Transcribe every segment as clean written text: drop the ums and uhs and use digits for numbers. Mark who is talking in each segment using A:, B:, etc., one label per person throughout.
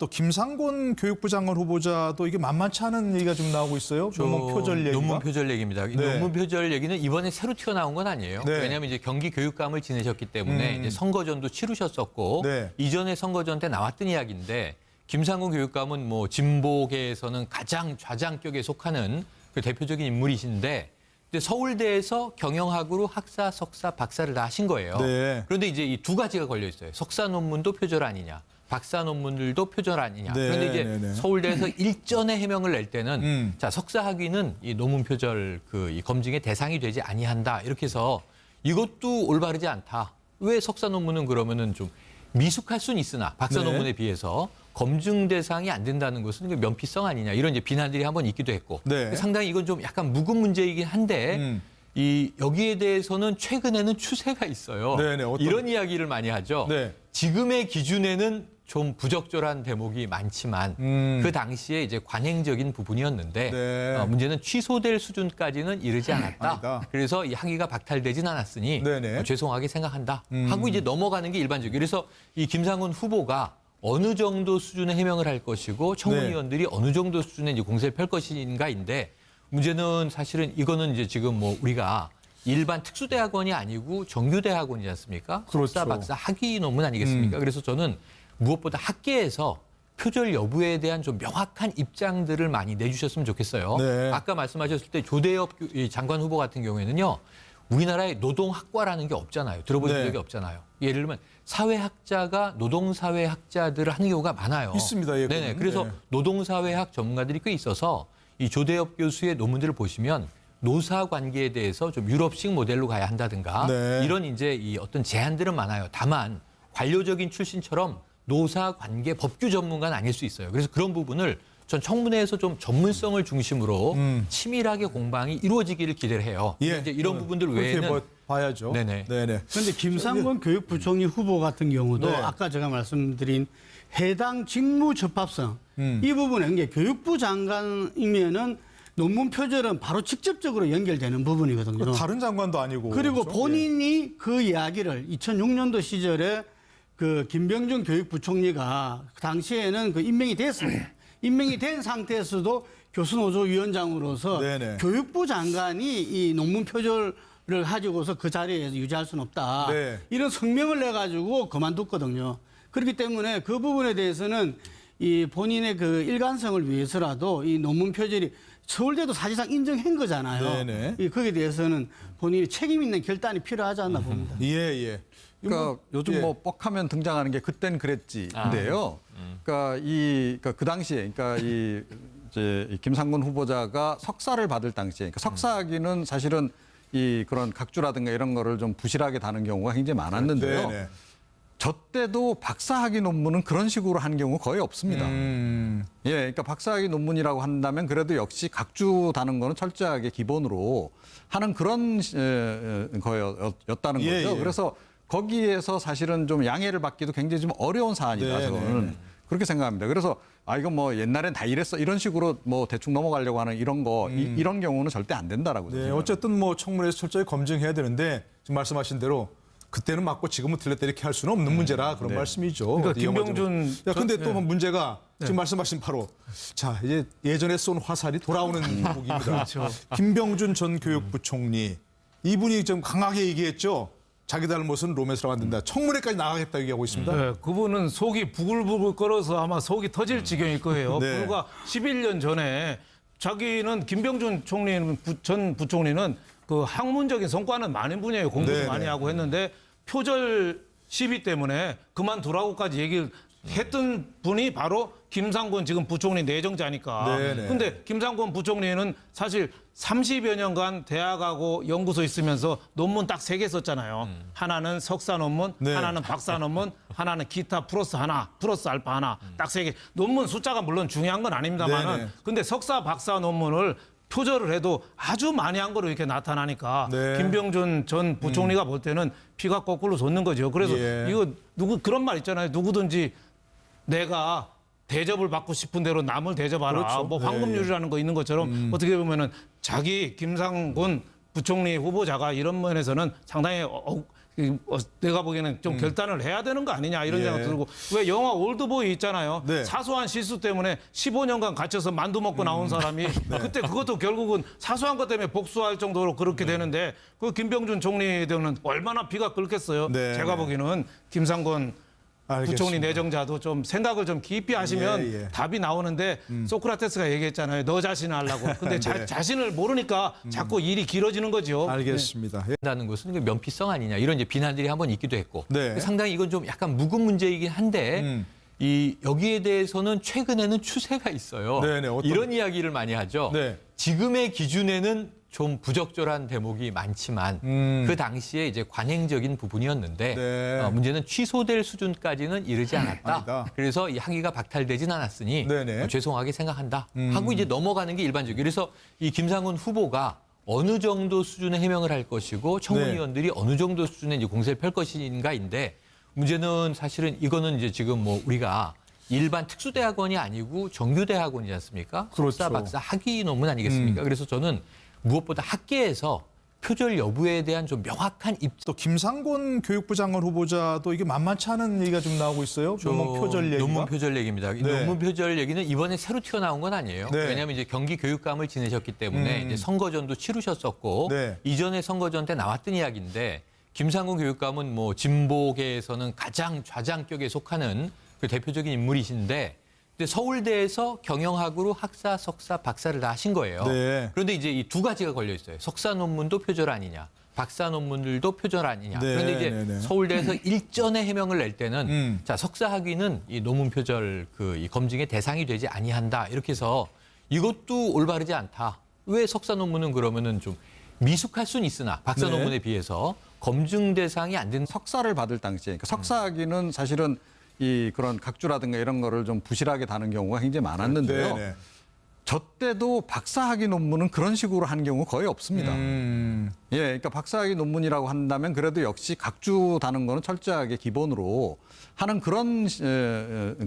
A: 또 김상곤 교육부 장관 후보자도 이게 만만치 않은 얘기가 좀 나오고 있어요. 논문 표절 얘기가.
B: 논문 표절 얘기입니다. 이
A: 네.
B: 논문 표절 얘기는 이번에 새로 튀어나온 건 아니에요.
A: 네.
B: 왜냐하면 이제 경기 교육감을 지내셨기 때문에 이제 선거전도 치르셨었고
A: 네.
B: 이전에 선거전 때 나왔던 이야기인데 김상곤 교육감은 뭐 진보계에서는 가장 좌장격에 속하는 그 대표적인 인물이신데 근데 서울대에서 경영학으로 학사, 석사, 박사를 다 하신 거예요.
A: 네.
B: 그런데 이제 이 두 가지가 걸려 있어요. 석사 논문도 표절 아니냐. 박사 논문들도 표절 아니냐.
A: 네,
B: 그런데 이제
A: 네, 네.
B: 서울대에서 일전에 해명을 낼 때는
A: 음.
B: 석사 학위는 이 논문 표절 이 검증의 대상이 되지 아니한다. 이렇게 해서 이것도 올바르지 않다. 왜 석사 논문은 그러면은 좀 미숙할 수는 있으나 박사
A: 네.
B: 논문에 비해서 검증 대상이 안 된다는 것은 면피성 아니냐. 이런 이제 비난들이 한번 있기도 했고.
A: 네.
B: 상당히 이건 좀 약간 묵은 문제이긴 한데 여기에 대해서는 최근에는 추세가 있어요.
A: 네, 네. 어떤...
B: 이런 이야기를 많이 하죠.
A: 네.
B: 지금의 기준에는 좀 부적절한 대목이 많지만 그 당시에 이제 관행적인 부분이었는데
A: 네.
B: 문제는 취소될 수준까지는 이르지 않았다.
A: 아니다.
B: 그래서 이 학위가 박탈되진 않았으니
A: 네네.
B: 죄송하게 생각한다 하고 이제 넘어가는 게 일반적이에요. 그래서 이 김상곤 후보가 어느 정도 수준의 해명을 할 것이고 청문위원들이 어느 정도 수준의 이제 공세를 펼 것인가인데 문제는 사실은 이거는 이제 지금 뭐 우리가 일반 특수대학원이 아니고 정규대학원이지 않습니까?
A: 그렇죠.
B: 석사, 박사, 학위 논문 아니겠습니까? 그래서 저는 무엇보다 학계에서 표절 여부에 대한 좀 명확한 입장들을 많이 내주셨으면 좋겠어요.
A: 네.
B: 아까 말씀하셨을 때 조대엽 장관 후보 같은 경우에는요. 우리나라에 노동학과라는 게 없잖아요. 들어보신
A: 네.
B: 적이 없잖아요. 예를 들면 사회학자가 노동사회학자들을 하는 경우가 많아요.
A: 있습니다. 예,
B: 네네. 그래서
A: 네.
B: 노동사회학 전문가들이 꽤 있어서 이 조대엽 교수의 논문들을 보시면 노사 관계에 대해서 좀 유럽식 모델로 가야 한다든가
A: 네.
B: 이런 이제 이 어떤 제안들은 많아요. 다만 관료적인 출신처럼 노사 관계 법규 전문가는 아닐 수 있어요. 그래서 그런 부분을 전 청문회에서 좀 전문성을 중심으로 치밀하게 공방이 이루어지기를 기대를 해요.
A: 예.
B: 이제 이런 부분들
A: 그렇게
B: 외에는
A: 뭐 봐야죠.
B: 네네.
A: 네네.
C: 그런데 김상곤 교육부총리 후보 같은 경우도
A: 네.
C: 아까 제가 말씀드린 해당 직무 적합성 이 부분은 이게 교육부 장관이면은 논문 표절은 바로 직접적으로 연결되는 부분이거든요.
A: 다른 장관도 아니고.
C: 그리고
A: 그렇죠?
C: 본인이 그 이야기를 2006년도 시절에 그 김병준 교육부총리가 그 당시에는 그 임명이 됐습니다. 임명이 된 상태에서도 교수노조 위원장으로서
A: 네네.
C: 교육부 장관이 이 논문 표절을 가지고서 그 자리에서 유지할 수는 없다.
A: 네.
C: 이런 성명을 내가지고 그만뒀거든요. 그렇기 때문에 그 부분에 대해서는 이 본인의 그 일관성을 위해서라도 이 논문 표절이 서울대도 사실상 인정한 거잖아요.
A: 네네.
C: 거기에 대해서는 본인이 책임 있는 결단이 필요하지 않나 봅니다.
A: 예, 예.
D: 그러니까 요즘
A: 예.
D: 뭐 뻑하면 등장하는 게 그땐 그랬지인데요. 그러니까 그 당시에 그러니까 이 김상곤 후보자가 석사를 받을 당시에 그러니까 석사학위는 사실은 이 그런 각주라든가 이런 거를 좀 부실하게 다는 경우가 굉장히 많았는데요.
A: 네네.
D: 저 때도 박사학위 논문은 그런 식으로 한 경우 거의 없습니다. 예, 그러니까 박사학위 논문이라고 한다면 그래도 역시 각주 다는 거는 철저하게 기본으로 하는 그런 거였다는
A: 예,
D: 거죠.
A: 예.
D: 그래서 거기에서 사실은 좀 양해를 받기도 굉장히 좀 어려운 사안이다.
A: 네,
D: 저는
A: 네.
D: 그렇게 생각합니다. 그래서 이건 뭐 옛날엔 다 이랬어 이런 식으로 뭐 대충 넘어가려고 하는 이런 거 이런 경우는 절대 안 된다라고
A: 네,
D: 생각합니다.
A: 어쨌든 뭐 청문회에서 철저히 검증해야 되는데 지금 말씀하신 대로 그때는 맞고 지금은 틀렸다 이렇게 할 수는 없는 문제라 그런 말씀이죠.
E: 그러니까
A: 어디 영화적으로.
E: 김병준
A: 야, 근데 또
E: 네.
A: 문제가 지금 말씀하신 바로 자 이제 예전에 쏜 화살이 돌아오는 곡입니다.
E: 그렇죠.
A: 김병준 전 교육부 총리 이분이 좀 강하게 얘기했죠. 자기 닮은 로맨스라고 안 된다. 청문회까지 나가겠다 얘기하고 있습니다.
E: 네, 그분은 속이 부글부글 끓어서 아마 속이 터질 지경일 거예요.
A: 네.
E: 불과 11년 전에 자기는 김병준 총리는 전 부총리는 그 학문적인 성과는 많은 분이에요. 공부도
A: 네,
E: 많이
A: 네.
E: 하고 했는데 표절 시비 때문에 그만두라고까지 얘기를 했던 분이 바로 김상곤 지금 부총리 내정자니까.
A: 네, 네.
E: 근데 김상곤 부총리는 사실 30여 년간 대학하고 연구소 있으면서 논문 딱 3개 썼잖아요. 하나는 석사 논문,
A: 네.
E: 하나는 박사 논문, 하나는 기타 플러스 하나, 플러스 알파 하나. 딱 3개. 논문 숫자가 물론 중요한 건 아닙니다만은
A: 네, 네.
E: 근데 석사, 박사 논문을 표절을 해도 아주 많이 한 거로 이렇게 나타나니까
A: 네.
E: 김병준 전 부총리가 볼 때는 피가 거꾸로 솟는 거죠. 그래서
A: 예.
E: 이거 그런 말 있잖아요. 누구든지 내가 대접을 받고 싶은 대로 남을 대접하라.
A: 그렇죠.
E: 뭐 황금률이라는 거 있는 것처럼 어떻게 보면은 자기 김상곤 부총리 후보자가 이런 면에서는 상당히 내가 보기에는 좀 결단을 해야 되는 거 아니냐 이런
A: 예.
E: 생각 들고 왜 영화 올드보이 있잖아요.
A: 네.
E: 사소한 실수 때문에 15년간 갇혀서 만두 먹고 나온 사람이 그때 그것도 결국은 사소한 것 때문에 복수할 정도로 그렇게 되는데 그 김병준 총리 등은 얼마나 비가 끓겠어요.
A: 네.
E: 제가 보기에는 김상곤 부총리
A: 알겠습니다.
E: 내정자도 좀 생각을 좀 깊이 하시면
A: 예, 예.
E: 답이 나오는데 소크라테스가 얘기했잖아요. 너 자신을 하려고. 근데
A: 네.
E: 자신을 모르니까 자꾸 일이 길어지는 거죠.
A: 알겠습니다. 예.
B: 한다는 것은 그 면피성 아니냐 이런 이제 비난들이 한번 있기도 했고
A: 네.
B: 상당히 이건 좀 약간 묵은 문제이긴 한데 이 여기에 대해서는 최근에는 추세가 있어요.
A: 네네, 어떤-
B: 이런 이야기를 많이 하죠.
A: 네.
B: 지금의 기준에는 좀 부적절한 대목이 많지만 그 당시에 이제 관행적인 부분이었는데
A: 네.
B: 문제는 취소될 수준까지는 이르지 않았다.
A: 아니다.
B: 그래서 이 학위가 박탈되진 않았으니
A: 네네.
B: 죄송하게 생각한다 하고 이제 넘어가는 게 일반적이에요. 그래서 이 김상훈 후보가 어느 정도 수준의 해명을 할 것이고 청문위원들이 어느 정도 수준의 이제 공세를 펼 것인가인데 문제는 사실은 이거는 이제 지금 뭐 우리가 일반 특수대학원이 아니고 정규대학원이지 않습니까?
A: 그렇죠.
B: 석사, 박사 학위 논문 아니겠습니까? 그래서 저는 무엇보다 학계에서 표절 여부에 대한 좀 명확한
A: 또 김상곤 교육부 장관 후보자도 이게 만만치 않은 얘기가 좀 나오고 있어요. 논문 표절 얘기가.
B: 논문 표절 얘기입니다. 이
A: 네.
B: 논문 표절 얘기는 이번에 새로 튀어나온 건 아니에요.
A: 네.
B: 왜냐하면 이제 경기 교육감을 지내셨기 때문에 이제 선거전도 치르셨었고
A: 네.
B: 이전에 선거전 때 나왔던 이야기인데 김상곤 교육감은 뭐 진보계에서는 가장 좌장격에 속하는 그 대표적인 인물이신데 근데 서울대에서 경영학으로 학사, 석사, 박사를 다 하신 거예요.
A: 네.
B: 그런데 이제 이 두 가지가 걸려 있어요. 석사 논문도 표절 아니냐, 박사 논문들도 표절 아니냐.
A: 네,
B: 그런데 이제
A: 네, 네.
B: 서울대에서 일전에 해명을 낼 때는
A: 자,
B: 자 석사 학위는 이 논문 표절 이 검증의 대상이 되지 아니한다. 이렇게 해서 이것도 올바르지 않다. 왜 석사 논문은 그러면은 좀 미숙할 수는 있으나 박사
A: 네.
B: 논문에 비해서 검증 대상이 안 된.
D: 석사를 받을 당시에 그러니까 석사학위는 사실은 이 그런 각주라든가 이런 거를 좀 부실하게 다는 경우가 굉장히 많았는데요.
A: 네.
D: 저 때도 박사학위 논문은 그런 식으로 하는 경우 거의 없습니다. 예, 그러니까 박사학위 논문이라고 한다면 그래도 역시 각주 다는 거는 철저하게 기본으로 하는 그런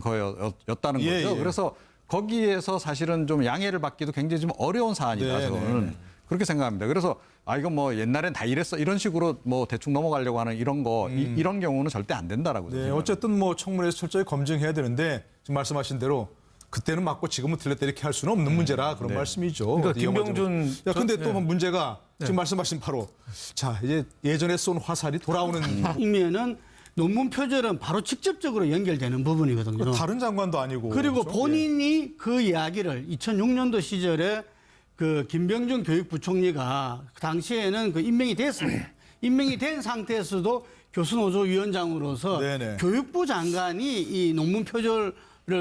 D: 거였다는
A: 예,
D: 거죠.
A: 예.
D: 그래서 거기에서 사실은 좀 양해를 받기도 굉장히 좀 어려운 사안이다
A: 네,
D: 저는
A: 네.
D: 그렇게 생각합니다. 그래서 이거 뭐 옛날엔 다 이랬어 이런 식으로 뭐 대충 넘어가려고 하는 이런 거 이런 경우는 절대 안 된다라고
A: 네,
D: 생각합니다.
A: 어쨌든 뭐 청문회에서 철저히 검증해야 되는데 지금 말씀하신 대로 그때는 맞고 지금은 틀렸다 이렇게 할 수는 없는 문제라 그런 말씀이죠.
E: 그러니까
A: 어디 영화적으로.
E: 김병준
A: 야, 근데 또
E: 네.
A: 문제가 지금 말씀하신 바로 자 이제 예전에 쏜 화살이 돌아오는
C: 이면은 논문 표절은 바로 직접적으로 연결되는 부분이거든요.
A: 다른 장관도 아니고
C: 그리고
A: 그렇죠?
C: 본인이 그 이야기를 2006년도 시절에 그 김병준 교육부총리가 그 당시에는 그 임명이 됐습니다. 임명이 된 상태에서도 교수노조위원장으로서
A: 네네.
C: 교육부 장관이 이 논문 표절을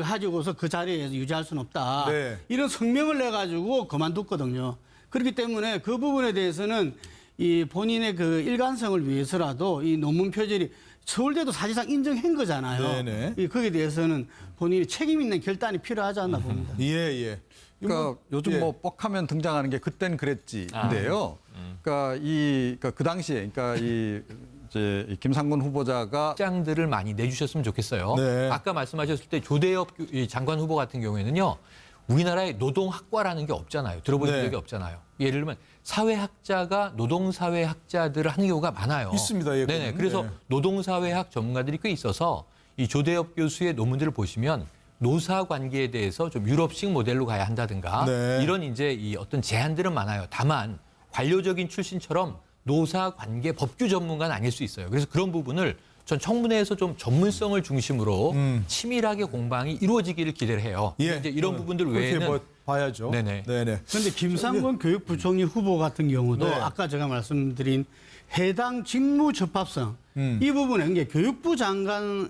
C: 가지고서 그 자리에서 유지할 수는 없다.
A: 네.
C: 이런 성명을 내가지고 그만뒀거든요. 그렇기 때문에 그 부분에 대해서는 이 본인의 그 일관성을 위해서라도 이 논문 표절이 서울대도 사실상 인정한 거잖아요.
A: 네네.
C: 이 거기에 대해서는 본인이 책임 있는 결단이 필요하지 않나 봅니다.
A: 예.
D: 그러니까 요즘
A: 예.
D: 뭐 뻑하면 등장하는 게 그땐 그랬지인데요. 그러니까 그 당시에 그러니까 이 김상곤 후보자가
B: 입장들을 많이 내주셨으면 좋겠어요.
A: 네.
B: 아까 말씀하셨을 때 조대엽 이 장관 후보 같은 경우에는요. 우리나라에 노동학과라는 게 없잖아요. 들어보신
A: 네.
B: 적이 없잖아요. 예를 들면 사회학자가 노동사회학자들을 하는 경우가 많아요.
A: 있습니다. 예,
B: 네네.
A: 그거는.
B: 그래서
A: 네.
B: 노동사회학 전문가들이 꽤 있어서 이 조대엽 교수의 논문들을 보시면 노사 관계에 대해서 좀 유럽식 모델로 가야 한다든가
A: 네.
B: 이런 이제 이 어떤 제한들은 많아요. 다만 관료적인 출신처럼 노사 관계 법규 전문가는 아닐 수 있어요. 그래서 그런 부분을 전 청문회에서 좀 전문성을 중심으로 치밀하게 공방이 이루어지기를 기대를 해요.
A: 예.
B: 이제 이런 부분들
A: 그렇게
B: 외에는
A: 뭐 봐야죠.
B: 네네.
C: 그런데 김상곤 교육부총리 후보 같은 경우도
A: 네.
C: 아까 제가 말씀드린 해당 직무 적합성 이 부분에 이게 교육부 장관